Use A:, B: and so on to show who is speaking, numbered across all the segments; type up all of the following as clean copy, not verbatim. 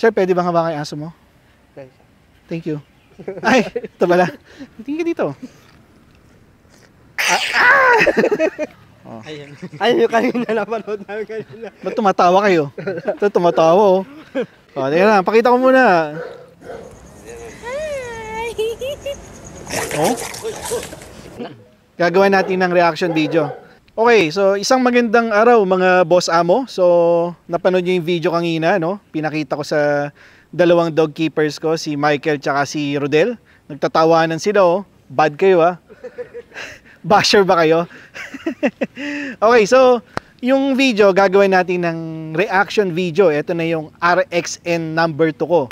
A: Sir, pwede bang hawakan yung aso mo?
B: Okay.
A: Thank you. Ay, ito pala. Tingin ka dito.
B: Oh. Ayun yung kanina napanood namin kanina.
A: Ba't tumatawa kayo? Ito, tumatawa oh. O, teka lang, pakita ko muna. Oh? Gagawa natin ng reaction video. Okay, so isang magandang araw mga boss amo. So, napanood nyo yung video kanina, no? Pinakita ko sa dalawang dog keepers ko, si Michael tsaka si Rodel. Nagtatawanan sila, oh. Bad kayo, ah. Basher ba kayo? Okay, so yung video, gagawin natin ng reaction video. Ito na yung RXN number 2 ko.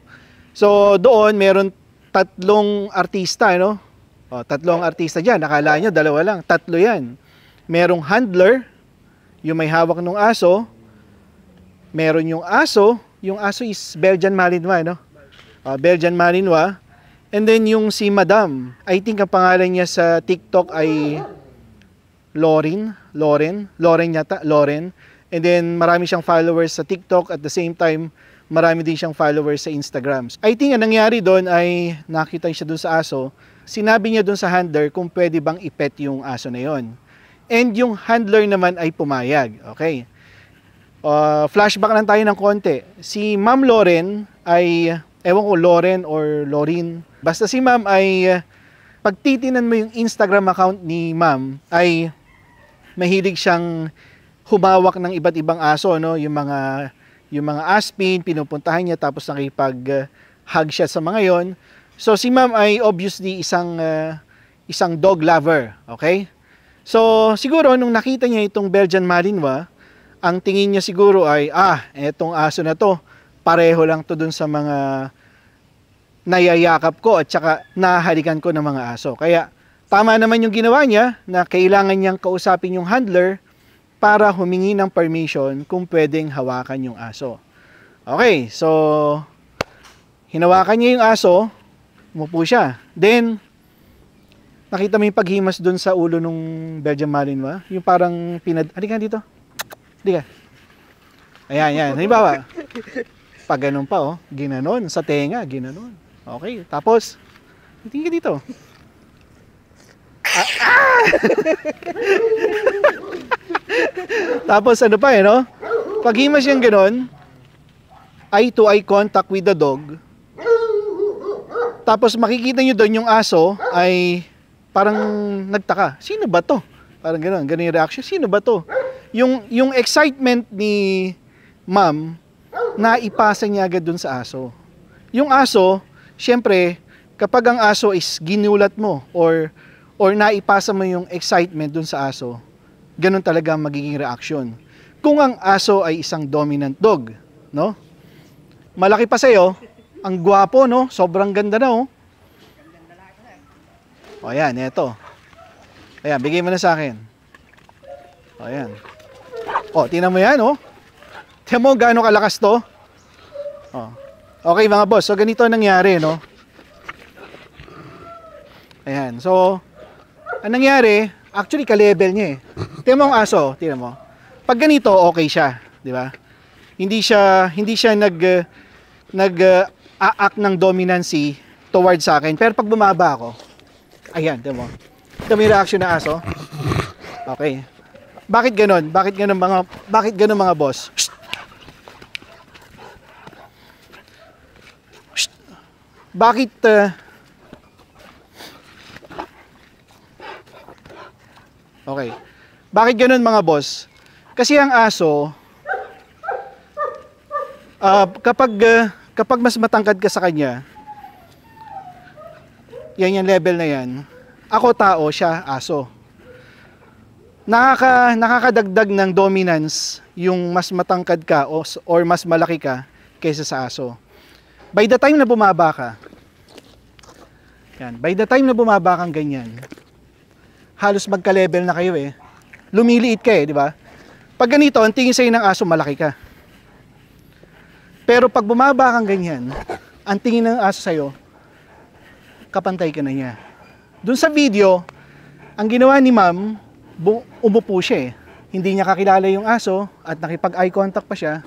A: So, doon meron tatlong artista, no? O, tatlong artista dyan. Nakala nyo, dalawa lang. Tatlo yan. Merong handler, yung may hawak ng aso. Meron yung aso is Belgian Malinois, no? Belgian Malinois. And then yung si Madam, I think ang pangalan niya sa TikTok ay Lauren yata, Lauren. And then marami siyang followers sa TikTok, at the same time marami din siyang followers sa Instagram. I think ang nangyari doon ay nakita siya doon sa aso. Sinabi niya doon sa handler kung pwede bang ipet yung aso na yon. And yung handler naman ay pumayag. Okay. Flashback lang tayo ng konti. Si Ma'am Lauren ay, ewan ko Lauren or Lauren. Basta si Ma'am ay, pag titinan mo yung Instagram account ni Ma'am, ay mahilig siyang humawak ng iba't ibang aso, no? Yung mga aspin, pinupuntahan niya, tapos nakipag-hug siya sa mga yon. So si Ma'am ay obviously isang dog lover, okay? So siguro nung nakita niya itong Belgian Malinois, ang tingin niya siguro ay, etong aso na to, pareho lang to dun sa mga nayayakap ko at saka nahalikan ko ng mga aso. Kaya tama naman yung ginawa niya na kailangan niyang kausapin yung handler para humingi ng permission kung pwedeng hawakan yung aso. Okay, so hinawakan niya yung aso, umupo siya. Then, nakita mo yung paghimas dun sa ulo nung Belgian Malinois? Yung parang halika dito. Halika. Ayan, yan. Halimbawa, pag ganun pa, oh. Ginanon. Sa tenga, ginanon. Okay. Tapos, tingin ka dito. Tapos, ano pa no? Paghimas yung ganon, eye-to-eye contact with the dog. Tapos, makikita nyo doon yung aso ay parang nagtaka. Sino ba to? Parang gano'n. Gano'n yung reaction. Sino ba to? Yung excitement ni Ma'am, naipasa niya agad dun sa aso. Yung aso, syempre, kapag ang aso is ginulat mo or naipasa mo yung excitement dun sa aso, ganun talaga ang magiging reaction. Kung ang aso ay isang dominant dog, no? Malaki pa sa'yo, ang gwapo, no? Sobrang ganda na, oh. O, ayan, eto. Ayan, bigay mo na sa akin. O, ayan. O, tingnan mo yan, oh. Tingnan mo gaano kalakas to. O. Okay, mga boss. So, ganito nangyari, no? Ayan. So, ang nangyari, actually, ka-level niya, eh. Tingnan mo ang aso. Tingnan mo. Pag ganito, okay siya. Di ba? Hindi siya nag-act ng dominancy towards sa akin. Pero pag bumaba ako, ayan, tingnan mo. Ito may reaction na aso. Okay. Bakit ganon? Bakit ganon mga boss? Shh! Shh! Bakit okay. Bakit ganon mga boss? Kasi ang aso kapag mas matangkad ka sa kanya, yan yung level na yan. Ako tao, siya aso. Nakakadagdag ng dominance yung mas matangkad ka or mas malaki ka kaysa sa aso. By the time na bumaba ka, yan, by the time na bumaba kang ganyan, halos magka-level na kayo eh. Lumiliit ka eh, di ba? Pag ganito, ang tingin sa'yo ng aso, malaki ka. Pero pag bumaba kang ganyan, ang tingin ng aso sa'yo, kapantay ka na niya. Doon sa video, ang ginawa ni Ma'am, umupo siya eh. Hindi niya kakilala yung aso at nakipag-eye contact pa siya,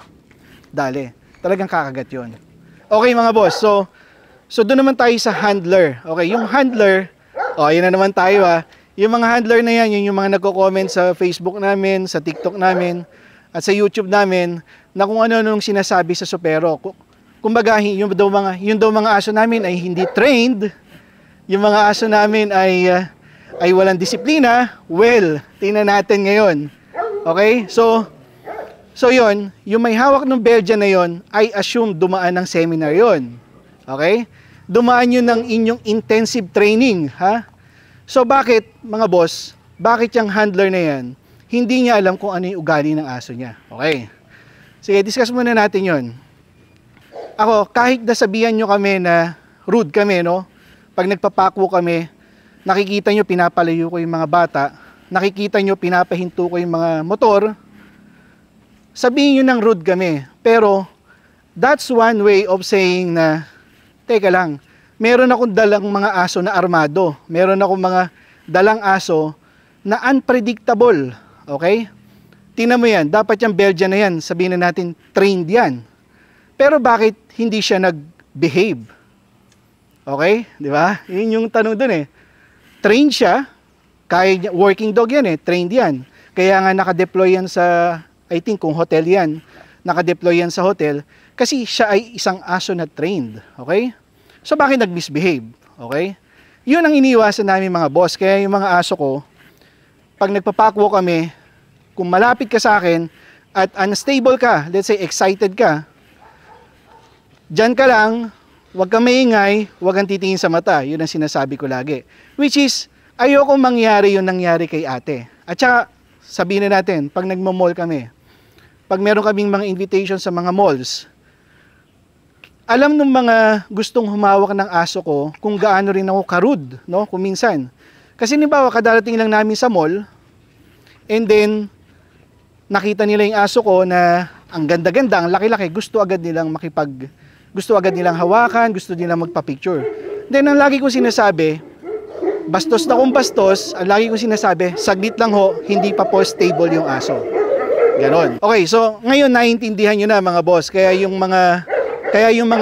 A: dali. Talagang kakagat yon. Okay mga boss, so doon naman tayo sa handler. Okay, yung handler, ayun na naman tayo Yung mga handler na yan, yung mga nagko-comment sa Facebook namin, sa TikTok namin, at sa YouTube namin, na kung ano-anong sinasabi sa supero. Kumbaga, yung daw mga aso namin ay hindi trained, yung mga aso namin ay walang disiplina. Well, tingnan natin ngayon. Okay? So yon, yung may hawak ng Belgian na yon, I assume dumaan ng seminar yon. Okay? Dumaan yun ng inyong intensive training, ha? So bakit, mga boss, bakit yung handler na yan, hindi niya alam kung ano yung ugali ng aso niya? Okay. Sige, discuss muna natin yon. Ako, kahit nasabihan nyo kami na rude kami, no? Pag nagpapakwo kami, nakikita nyo pinapalayo ko yung mga bata, nakikita nyo pinapahinto ko yung mga motor, sabihin nyo ng rude kami. Pero, that's one way of saying na, teka lang, meron akong dalang mga aso na armado. Meron akong mga dalang aso na unpredictable. Okay? Tingnan mo yan, dapat yung Belgian na yan, sabihin na natin, trained yan. Pero bakit hindi siya nag-behave? Okay? Di ba? Yun yung tanong dun Trained siya, kaya working dog yan trained yan. Kaya nga naka-deploy yan sa, I think kung hotel yan, naka-deploy yan sa hotel, kasi siya ay isang aso na trained. Okay? So bakit nag-misbehave? Okay? Yun ang iniiwasan namin mga boss. Kaya yung mga aso ko, pag nagpapakwo kami, kung malapit ka sa akin at unstable ka, let's say excited ka, dyan ka lang, huwag kang maingay, huwag kang titingin sa mata. Yun ang sinasabi ko lagi. Which is, ayoko mangyari yung nangyari kay ate. At saka, sabihin na natin, pag nagmamall kami, pag meron kaming mga invitation sa mga malls, alam ng mga gustong humawak ng aso ko kung gaano rin ako ka-rude, no? Kung minsan. Kasi nimbawa, kadarating lang namin sa mall, and then, nakita nila yung aso ko na ang ganda-ganda, ang laki-laki, gusto agad nilang hawakan, gusto nilang magpa-picture. Then, ang lagi kong sinasabi, bastos na kung bastos, ang lagi kong sinasabi, saglit lang ho, hindi pa po stable yung aso. Ganon. Okay, so, ngayon, naiintindihan nyo na mga boss, kaya yung mga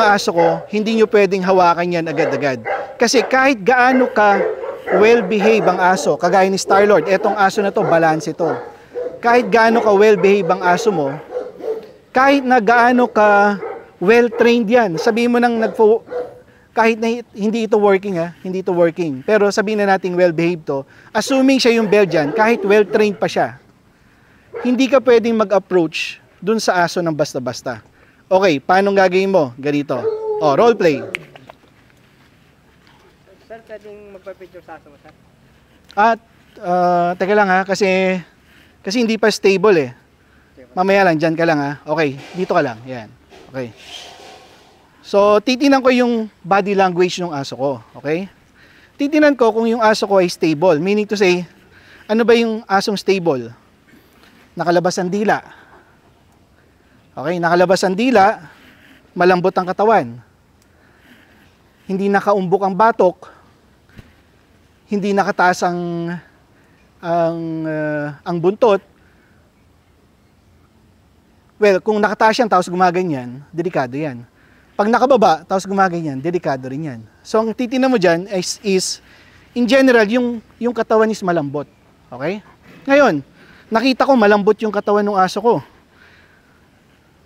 A: aso ko, hindi nyo pwedeng hawakan yan agad-agad. Kasi kahit gaano ka well-behave ang aso, kagaya ni Starlord, etong aso na to, balance ito. Kahit gaano ka well-behave ang aso mo, kahit na gaano ka well-trained yan, sabihin mo nang kahit na hindi ito working, pero sabihin na natin well-behaved to, assuming siya yung Belgian, kahit well-trained pa siya, hindi ka pwedeng mag-approach dun sa aso ng basta-basta. Okay, paano gagawin mo? Ganito. Role play.
B: Sir, pwedeng magpa-picture sa aso mo, sir?
A: At, teka lang kasi hindi pa stable Mamaya lang, dyan ka lang Okay, dito ka lang. Yan. Okay. So, titinan ko yung body language ng aso ko. Okay? Titinan ko kung yung aso ko ay stable. Meaning to say, ano ba yung asong stable? Nakalabas ang dila. Okay, nakalabas ang dila, malambot ang katawan. Hindi nakaumbok ang batok. Hindi nakataas ang buntot. Well, kung nakataas yan tapos gumaganyan, delikado yan. Pag nakababa tapos gumaganyan, delikado rin yan. So ang titingnan mo dyan is in general, yung katawan is malambot. Okay? Ngayon, nakita ko malambot yung katawan ng aso ko.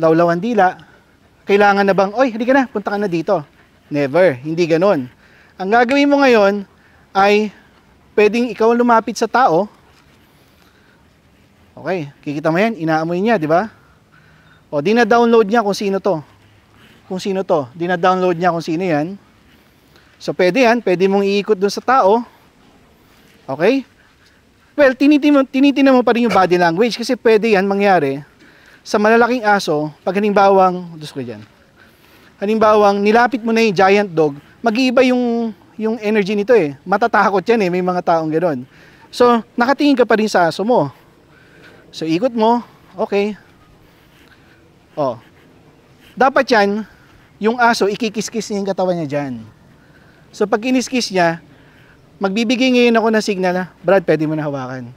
A: Lawlawan dila, kailangan na bang, oy, hindi ka na, punta ka na dito. Never, hindi ganon. Ang gagawin mo ngayon ay pwedeng ikaw lumapit sa tao. Okay, kikita mo yan, inaamoy niya, di ba? O, dina-download niya kung sino to. Dina-download niya kung sino yan. So, pwede yan, pwede mong iikot dun sa tao. Okay? Well, tinitingnan mo pa rin yung body language kasi pwede yan mangyari sa malalaking aso, pag halimbawang nilapit mo na yung giant dog, mag-iiba yung energy nito Matatakot yan may mga taong gano'n. So, nakatingin ka pa rin sa aso mo. So, ikot mo, okay. Dapat yan, yung aso, ikikis-kis niya yung katawan niya dyan. So, pag kiniskis niya, magbibigay ngayon ako ng signal na, Brad, pwede mo na hawakan.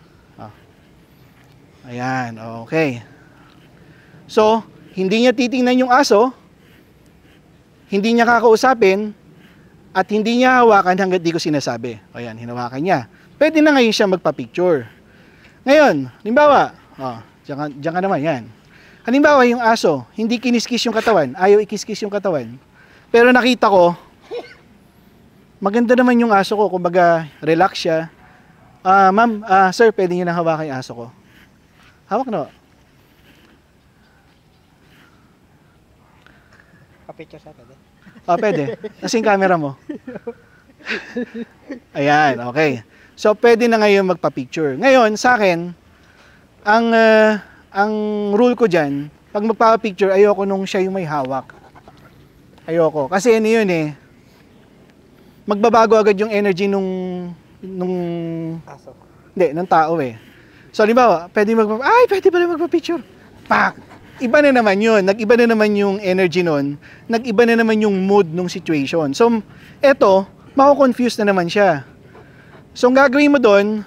A: Ayan, okay. So, hindi niya titingnan yung aso, hindi niya kakausapin, at hindi niya hawakan hanggat di ko sinasabi. O yan, hinawakan niya. Pwede na ngayon siya magpa-picture. Ngayon, halimbawa, diyan ka naman, yan. Halimbawa, yung aso, hindi kiniskis yung katawan, ayaw ikiskis yung katawan. Pero nakita ko, maganda naman yung aso ko, kumbaga, relax siya. Ma'am, sir, pwede niyo nang hawakan yung aso ko. Hawak na.
B: Pa-picture sa atin.
A: Pwede. Nasing camera mo. Ayan, okay. So, pwede na ngayon magpa-picture. Ngayon, sa akin, ang rule ko dyan, pag magpa-picture, ayoko nung siya yung may hawak. Ayoko. Kasi ano yun magbabago agad yung energy nung
B: Aso.
A: Hindi, ng tao So, halimbawa, pwede pala magpa-picture. Pak! Iba na naman yun. Nag-iba na naman yung energy nun. Nag-iba na naman yung mood nung situation. So, eto, mako-confuse na naman siya. So, ang gagawin mo doon,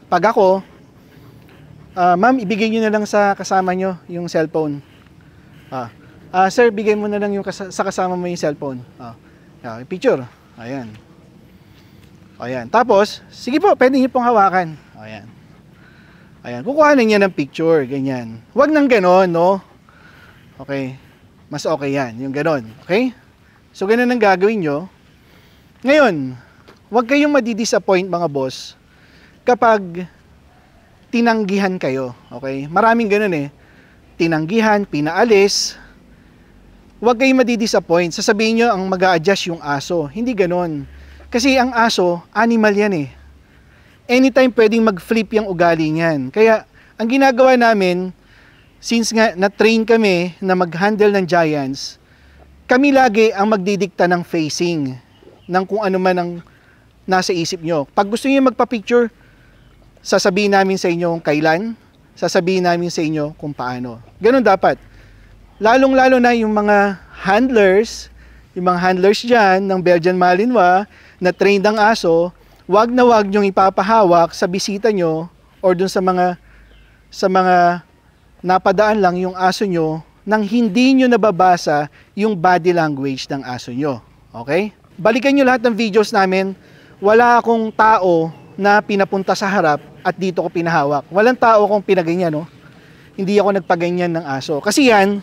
A: pag ako, ma'am, ibigay nyo na lang sa kasama nyo yung cellphone. Sir, bigay mo na lang yung sa kasama mo yung cellphone. Picture. Ayan. Ayan. Tapos, sige po, pwede nyo pong hawakan. Ayan. Ayan. Kukuha na niya ng picture. Ganyan. Huwag nang ganon, no? Okay. Mas okay yan. Yung ganon. Okay? So, ganon ang gagawin nyo. Ngayon, huwag kayong madidisappoint mga boss kapag tinanggihan kayo. Okay? Maraming ganon Tinanggihan, pinaalis. Huwag kayong madidisappoint. Sasabihin nyo ang mag-a-adjust yung aso. Hindi ganon. Kasi ang aso, animal yan Anytime pwedeng mag-flip yung ugali niyan. Kaya, ang ginagawa namin, since nga na-train kami na mag-handle ng giants, kami lagi ang magdidikta ng facing ng kung ano man ang nasa isip nyo. Pag gusto niyo magpa-picture, sasabihin namin sa inyo kung kailan, sasabihin namin sa inyo kung paano. Ganun dapat. Lalong-lalo na yung mga handlers dyan ng Belgian Malinois na trained ang aso, wag na wag nyong ipapahawak sa bisita nyo or dun sa mga napadaan lang yung aso nyo nang hindi nyo nababasa yung body language ng aso nyo. Okay? Balikan nyo lahat ng videos namin. Wala akong tao na pinapunta sa harap at dito ko pinahawak. Walang tao akong pinaganyan, Hindi ako nagpaganyan ng aso. Kasi yan,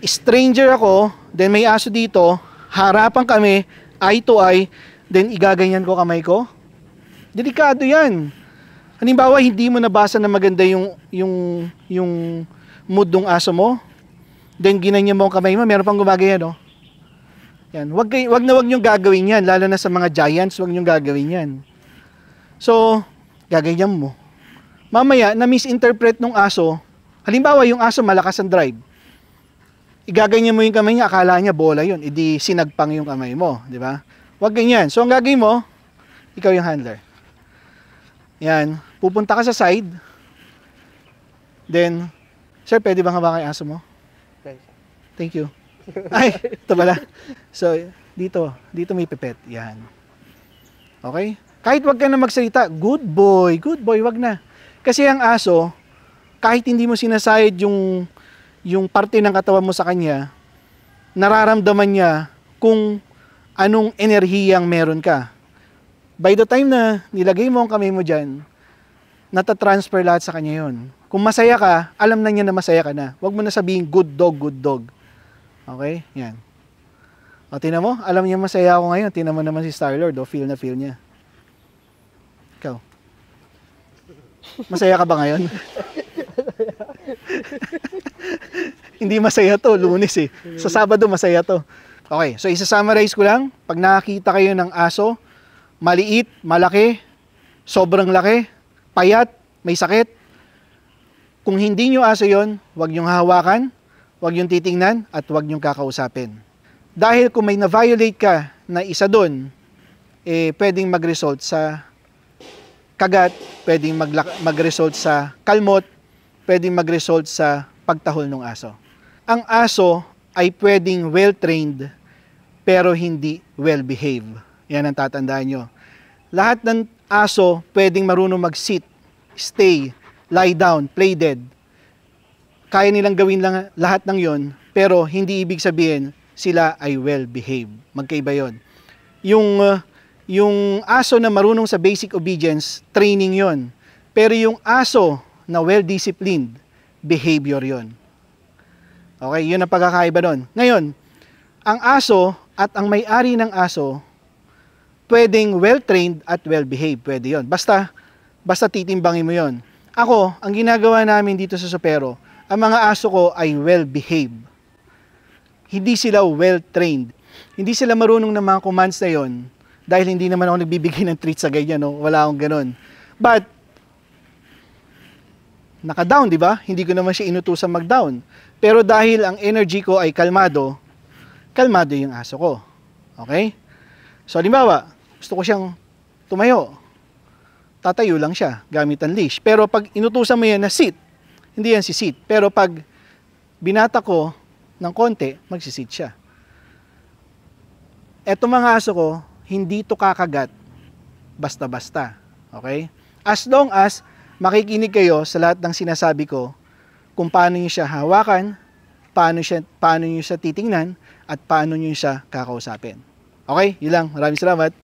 A: stranger ako, then may aso dito, harapan kami, eye to eye, then igaganyan ko kamay ko. Delikado yan. Halimbawa, hindi mo nabasa na maganda yung mood ng aso mo, then ginanyan mo ang kamay mo, meron pang gumagayan, Yan. Wag na wag niyong gagawin yan, lalo na sa mga giants, wag niyong gagawin yan. So, gaganyan mo. Mamaya, na-misinterpret ng aso, halimbawa, yung aso malakas ang drive. Igaganyan mo yung kamay niya, akala niya bola yun, idi sinagpang yung kamay mo, di ba? Wag ganyan. So, ang gagawin mo, ikaw yung handler. Yan. Pupunta ka sa side. Then, sir, pwede bang hawakan yung aso mo? Thank you. Ay, ito pala. So, dito may pipet. Yan. Okay? Kahit wag ka na magsalita, good boy, wag na. Kasi ang aso, kahit hindi mo sinasayad yung parte ng katawan mo sa kanya, nararamdaman niya kung anong enerhiyang meron ka. By the time na nilagay mo ang kamay mo dyan, natatransfer lahat sa kanya yon. Kung masaya ka, alam na niya na masaya ka na. Huwag mo na sabihin, good dog. Okay? Yan. O, tingnan mo, alam niya masaya ako ngayon. Tingnan mo naman si Star-Lord, feel na feel niya. Ikaw. Masaya ka ba ngayon? Hindi masaya to, Lunes Sa Sabado, masaya to. Okay, so isa-summarize ko lang. Pag nakakita kayo ng aso, maliit, malaki, sobrang laki, payat, may sakit, kung hindi nyo aso yon, huwag nyong hahawakan, huwag nyong titingnan, at huwag nyong kakausapin. Dahil kung may na-violate ka na isa doon, pwedeng mag-result sa kagat, pwedeng mag-result sa kalmot, pwedeng mag-result sa pagtahol ng aso. Ang aso ay pwedeng well-trained, pero hindi well-behaved. Yan ang tatandaan nyo. Lahat ng aso pwedeng marunong mag-sit, stay, lie down, play dead. Kaya nilang gawin lang lahat ng yon, pero hindi ibig sabihin sila ay well-behaved. Magkaiba yon. Yung aso na marunong sa basic obedience, training yon. Pero yung aso na well-disciplined, behavior yon. Okay, yun ang pagkakaiba nun. Ngayon, ang aso at ang may-ari ng aso, pwedeng well-trained at well-behaved. Pwede yon. Basta titimbangin mo yon. Ako, ang ginagawa namin dito sa Supero, ang mga aso ko ay well-behaved. Hindi sila well-trained. Hindi sila marunong ng mga commands na yon dahil hindi naman ako nagbibigay ng treats sa ganyan, no? Wala akong ganun. But, naka-down, di ba? Hindi ko naman siya inutusan mag-down. Pero dahil ang energy ko ay kalmado yung aso ko. Okay? So, halimbawa, gusto ko siyang tumayo. Tatayo lang siya gamit ang leash. Pero pag inutusan mo yan na sit, hindi yan si sit. Pero pag binata ko ng konti, magsisit siya. Eto mga aso ko, hindi to kakagat basta-basta. Okay? As long as makikinig kayo sa lahat ng sinasabi ko kung paano nyo siya hawakan, paano nyo siya titingnan, at paano nyo siya kakausapin. Okay? Yun lang. Maraming salamat.